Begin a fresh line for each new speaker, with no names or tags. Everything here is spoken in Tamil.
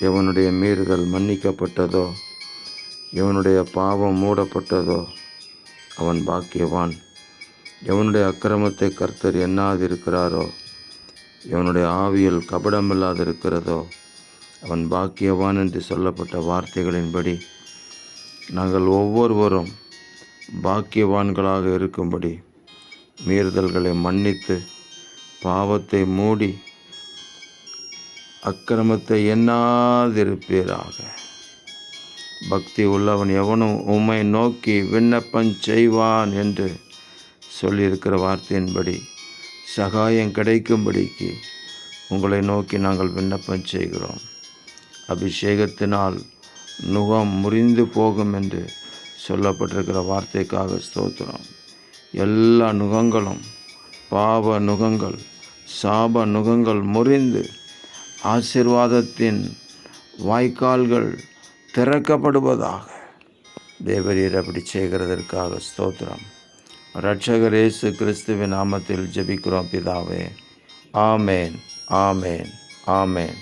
எவனுடைய மீறுதல் மன்னிக்கப்பட்டதோ, எவனுடைய பாவம் மூடப்பட்டதோ அவன் பாக்கியவான். எவனுடைய அக்கிரமத்தை கர்த்தர் எண்ணாதிருக்கிறாரோ, எவனுடைய ஆவியில் கபடமில்லாதிருக்கிறதோ அவன் பாக்கியவான் என்று சொல்லப்பட்ட வார்த்தைகளின்படி நாங்கள் ஒவ்வொருவரும் பாக்கியவான்களாக இருக்கும்படி மீறுதல்களை மன்னித்து, பாவத்தை மூடி, அக்கிரமத்தை எண்ணாதிருப்பீராக. பக்தி உள்ளவன் எவனும் உம்மை நோக்கி விண்ணப்பம் செய்வான் என்று சொல்லியிருக்கிற வார்த்தையின்படி சகாயம் கிடைக்கும்படிக்கு உங்களை நோக்கி நாங்கள் விண்ணப்பம் செய்கிறோம். அபிஷேகத்தினால் நுகம் முறிந்து போகும் என்று சொல்லப்பட்டிருக்கிற வார்த்தைக்காக ஸ்தோத்திரம். எல்லா நுகங்களும், பாவ நுகங்கள், சாப நுகங்கள் முறிந்து ஆசீர்வாதத்தின் வாய்க்கால்கள் திறக்கப்படுவதாக. தேவரீர் அப்படி செய்கிறதற்காக ஸ்தோத்திரம். இரட்சகர் இயேசு கிறிஸ்துவின் நாமத்தில் ஜெபிக்கிறோம் பிதாவே. ஆமேன், ஆமேன், ஆமேன்.